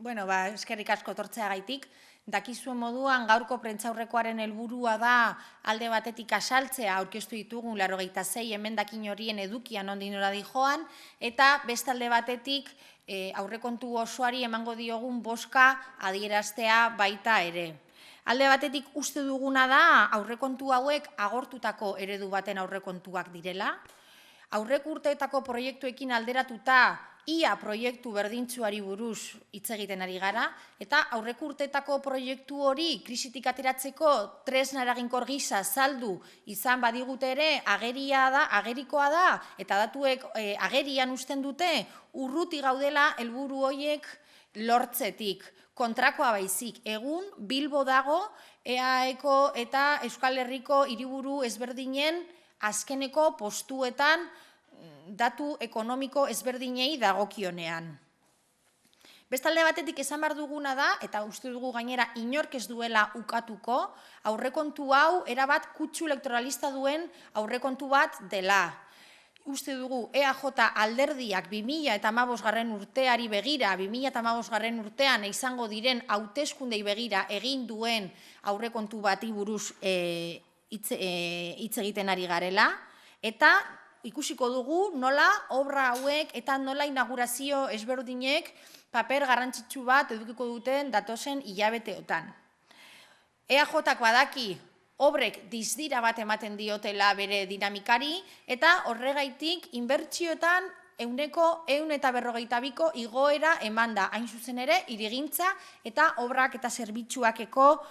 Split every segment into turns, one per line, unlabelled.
Bueno, eskerrik asko tortzeagaitik. Dakizuen moduan gaurko prentsaurrekoaren helburua da alde batetik asaltzea aurkeztu ditugun 86 emendakin horien edukia nondik nora dijoan, eta beste alde batetik aurrekontu osoari emango diogun bozka adieraztea baita ere. Alde batetik uste duguna da aurrekontu hauek agortutako eredu baten aurrekontuak direla. Aurreko urteetako proiektuekin alderatuta ia proiektu berdintsuari buruz hitz egiten ari gara, eta aurreko urteetako proiektu hori krisitik ateratzeko tresna eraginkor gisa saldu izan badigute ere agerikoa da, eta datuek agerian uzten dute urruti gaudela helburu horiek lortzetik. Kontrakoa baizik, egun Bilbo dago EAEko eta Euskal Herriko hiriburu ezberdinen azkeneko postuetan datu ekonomiko ezberdinei dagokionean. Bestalde batetik esan behar duguna da, eta uste dugu gainera inork ez duela ukatuko, aurrekontu hau erabat kutsu elektoralista duen aurrekontu bat dela. Uste dugu EAJ alderdiak 2015 urteari begira, 2015 urtean izango diren hauteskundei begira egin duen aurrekontu bati buruz hitz egiten ari garela, eta ikusiko dugu nola obra hauek eta nola inaugurazio ezberdinek paper garrantzitsu bat edukiko duten datozen hilabeteotan. EAJak badaki obrek dizdira bat ematen diotela bere dinamikari, eta horregaitik inbertsioetan 152ko igoera eman da, hain zuzen ere, hirigintza eta obrak eta zerbitzuakeko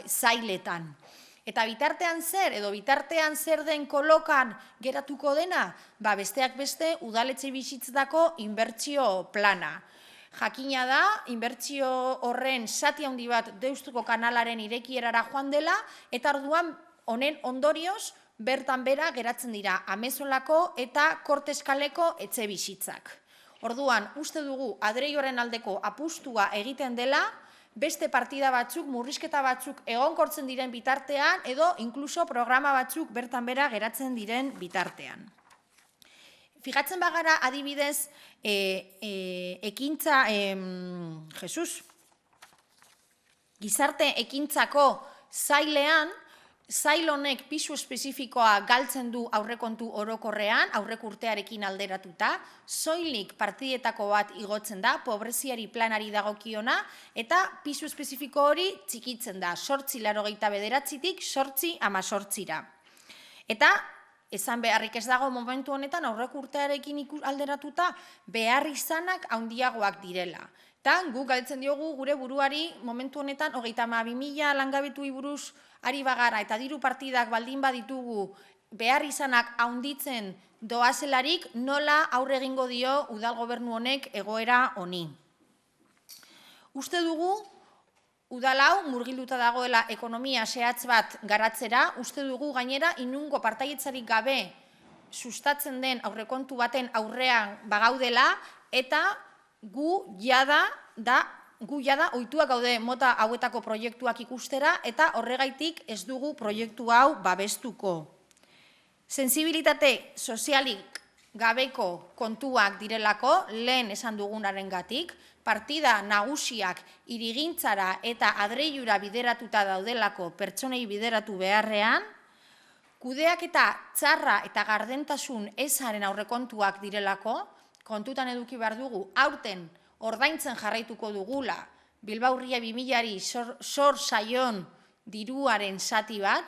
zailetan. Eta bitartean zer den kolokan geratuko dena? Besteak beste udaletxe bizitzeko inbertsio plana. Jakina da, inbertsio horren zati handi bat Deustuko kanalaren irekierara joan dela, eta orduan honen ondorioz bertan bera geratzen dira Amezolako eta Korteskaleko etxe bizitzak. Orduan, uste dugu Adreioren aldeko apustua egiten dela, beste partida batzuk, murrizketa batzuk egonkortzen diren bitartean, edo inkluso programa batzuk bertan bera geratzen diren bitartean. Fijatzen bagara adibidez, gizarte ekintzako zailean, zail honek pisu espezifikoa galtzen du aurrekontu orokorrean, aurreko urtearekin alderatuta, soilik partidetako bat igotzen da, pobreziari planari dagokiona, eta pisu espezifiko hori txikitzen da, 8,89tik 8,18ra. Eta, esan beharrik ez dago momentu honetan, aurreko urtearekin alderatuta, behar izanak handiagoak direla. Eta guk galtzen diogu gure buruari momentu honetan 32.000 langabetu buruz ari bagara eta diru partidak baldin baditugu behar izanak handitzen doazelarik nola aurre egingo dio udal gobernu honek egoera honi. Uste dugu udal hau murgilduta dagoela ekonomia zehatz bat garatzera, uste dugu gainera inungo partaietzarik gabe sustatzen den aurrekontu baten aurrean bagaudela, eta gu jada ohituak gaude mota hauetako proiektuak ikustera, eta horregaitik ez dugu proiektu hau babestuko. Sentsibilitate sozialik gabeko kontuak direlako, lehen esan dugunarengatik, partida nagusiak hirigintzara eta Adreiura bideratuta daudelako pertsonei bideratu beharrean, kudeaketa txarra eta gardentasun ezaren aurrekontuak direlako, kontutan eduki behar dugu, aurten ordaintzen jarraituko dugula, Bilbao Ria 2000ari sor zaion diruaren zati bat,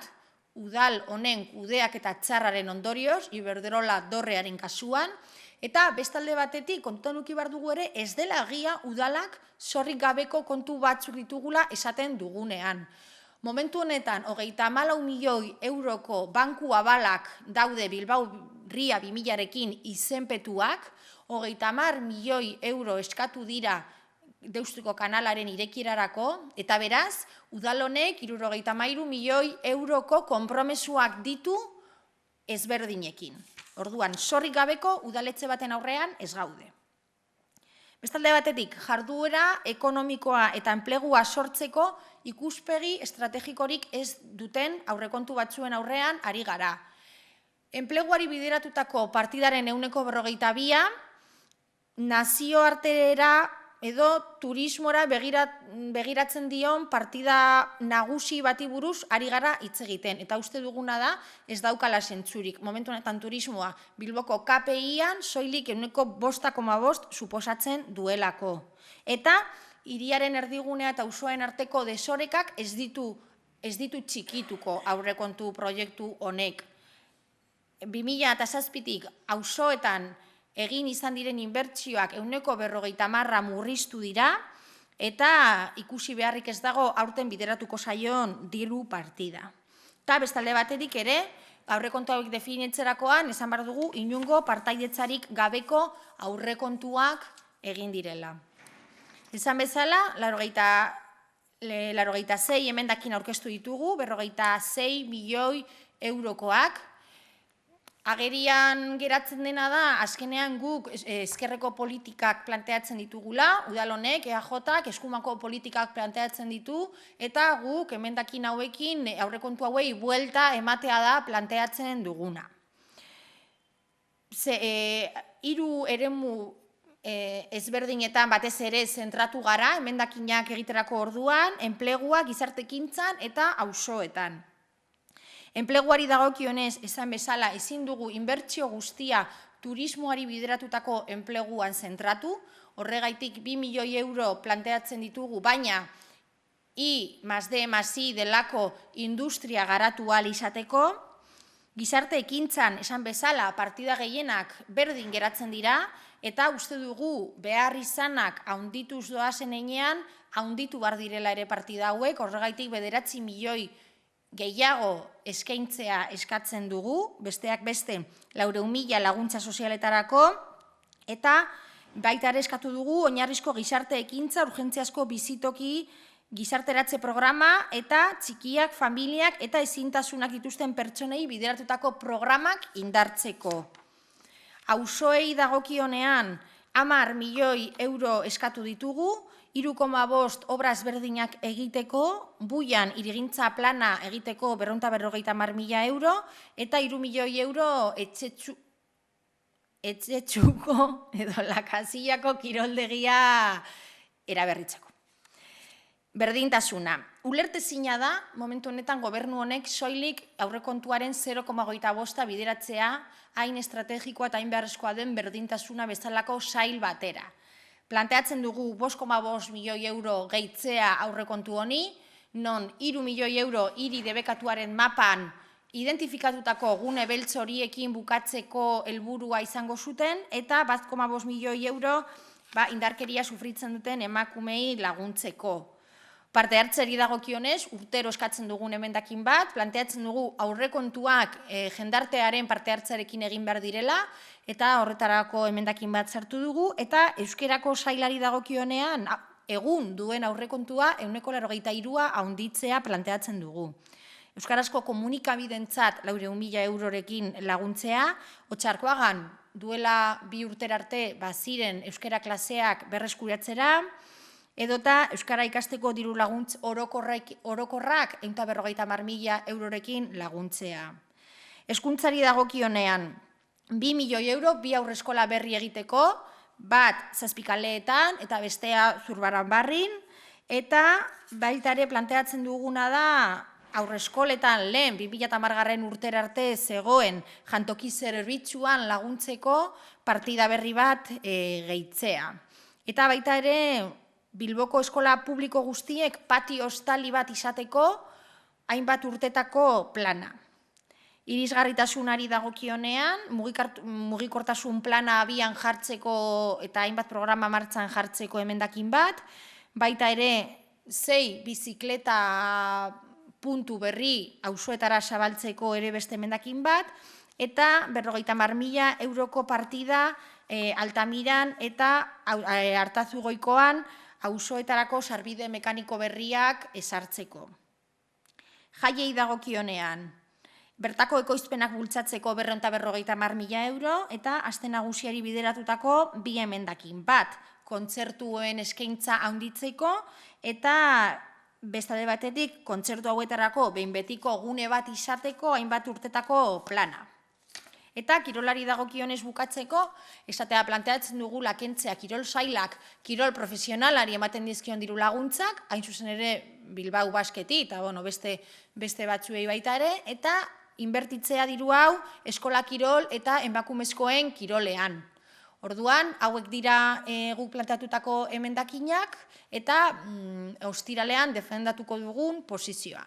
udal honen kudeaketa txarraren ondorioz, Iberdrola dorrearen kasuan, eta bestalde batetik, kontutan eduki behar dugu ere, ez dela egia udalak zorrik gabeko kontu batzuk ditugula esaten dugunean. Momentu honetan, 34 milioi euroko banku abalak daude Bilbao Ria 2000arekin izenpetuak, 30 milioi euro eskatu dira Deustuko kanalaren irekierarako, eta beraz, udal honek 73 milioi euroko konpromesuak ditu ezberdinekin. Orduan, zorrik gabeko udaletxe baten aurrean ez gaude. Bestalde batetik, jarduera ekonomikoa eta enplegua sortzeko ikuspegi estrategikorik ez duten aurrekontu batzuen aurrean ari gara. Enpleguari bideratutako partidaren 142, nazioartera edo turismora begiratzen dion partida nagusi bati buruz ari gara hitz egiten. Eta uste duguna da ez daukala zentzurik. Momentu honetan turismoa Bilboko KPI-an soilik 5,5% suposatzen duelako. Eta hiriaren erdigunea eta auzoen arteko desorekak ez ditu txikituko aurrekontu proiektu honek. 2007tik auzoetan egin izan diren inbertsioak 50% murriztu dira, eta ikusi beharrik ez dago aurten bideratuko zaion diru partida. Eta bestalde batetik ere, aurrekontu hauek definitzerakoan, esan behar dugu, inungo partaidetzarik gabeko aurrekontuak egin direla. Esan bezala, 86 emendakin aurkeztu ditugu, 46 milioi eurokoak. Agerian geratzen dena da, azkenean guk ezkerreko politikak planteatzen ditugula, udal honek, EAJak, eskumako politikak planteatzen ditu, eta guk emendakin hauekin aurrekontu hauei buelta ematea da planteatzen duguna. 3 eremu ezberdinetan batez ere zentratu gara, emendakinak egiterako orduan, enplegua, gizarte ekintzan eta auzoetan. Enpleguari dagokionez, esan bezala, ezin dugu inbertsio guztia turismoari bideratutako enpleguan zentratu, horregaitik 2 milioi euro planteatzen ditugu, baina I+D+I delako industria garatu ahal izateko, gizarte ekintzan, esan bezala, partida gehienak berdin geratzen dira, eta uste dugu behar izanak haundituz doazen heinean, haunditu bar direla ere partida hauek, horregaitik 9 milioi gehiago eskaintzea eskatzen dugu, besteak beste 400.000 laguntza sozialetarako, eta baita ere eskatu dugu oinarrizko gizarte ekintza urgentziazko bizitoki gizarteratze programa eta txikiak, familiak eta ezintasunak dituzten pertsonei bideratutako programak indartzeko. Auzoei dagokionean 10 milioi euro eskatu ditugu, 3,5 obra ezberdinak egiteko, buian hirigintza plana egiteko 250.000 euro, eta 3 milioi euro etxetxuko edo lakasillako kiroldegia eraberritzeko. Berdintasuna. Ulertezina da, momentu honetan gobernu honek soilik aurrekontuaren 0,25 bideratzea hain estrategikoa eta hain beharrezkoa den berdintasuna bezalako sail batera. Planteatzen dugu 5,5 milioi euro gehitzea aurrekontu honi, non 3 milioi euro hiri debekatuaren mapan identifikatutako gune beltz horiekin bukatzeko helburua izango zuten, eta 1,5 milioi euro indarkeria sufritzen duten emakumei laguntzeko. Parte hartzeri dagokionez, urtero eskatzen dugun emendakin bat, planteatzen dugu aurrekontuak jendartearen parte hartzarekin egin behar direla, eta horretarako emendakin bat sartu dugu, eta euskerako sailari dagokionean egun duen aurrekontua 93% handitzea planteatzen dugu. Euskarazko komunikabidentzat 400.000 eurorekin laguntzea, Otxarkoagan duela 2 urtera arte baziren euskara klaseak berreskuratzera, edota euskara ikasteko diru laguntz orokorrak 150.000 eurorekin laguntzea. Hezkuntzari dagokionean 2 milioi euro, 2 aurreskola berri egiteko, bat Zazpikaleetan eta bestea Zurbaranbarrin, eta baita ere planteatzen duguna da aurreskoletan lehen 2010 urtera arte zegoen jantoki zerbitzuan laguntzeko partida berri bat gehitzea. Eta baita ere Bilboko eskola publiko guztiek patio estali bat izateko hainbat urtetako plana. Irisgarritasunari dagokionean, mugikortasun plana abian jartzeko eta hainbat programa martxan jartzeko emendakin bat, baita ere 6 bizikleta puntu berri auzoetara zabaltzeko ere beste emendakin bat, eta 50.000 euroko partida Altamiran eta Artazugoikoan auzoetarako sarbide mekaniko berriak ezartzeko. Jaiei dagokionean, bertako ekoizpenak bultzatzeko 250.000 euro eta aste nagusiari bideratutako 2 emendakin. Bat, kontzertuen eskaintza handitzeko eta bestalde batetik kontzertu hauetarako behin betiko gune bat izateko hainbat urtetako plana. Eta kirolari dagokionez bukatzeko, esatea planteatzen dugu lakentzea kirol sailak, kirol profesionalari ematen dizkion diru laguntzak, hain zuzen ere Bilbao Basketi, eta beste batzuei baita ere, eta inbertitzea diru hau eskola kirol eta emakumezkoen kirolean. Orduan, hauek dira guk planteatutako emendakinak eta ostiralean defendatuko dugun posizioa.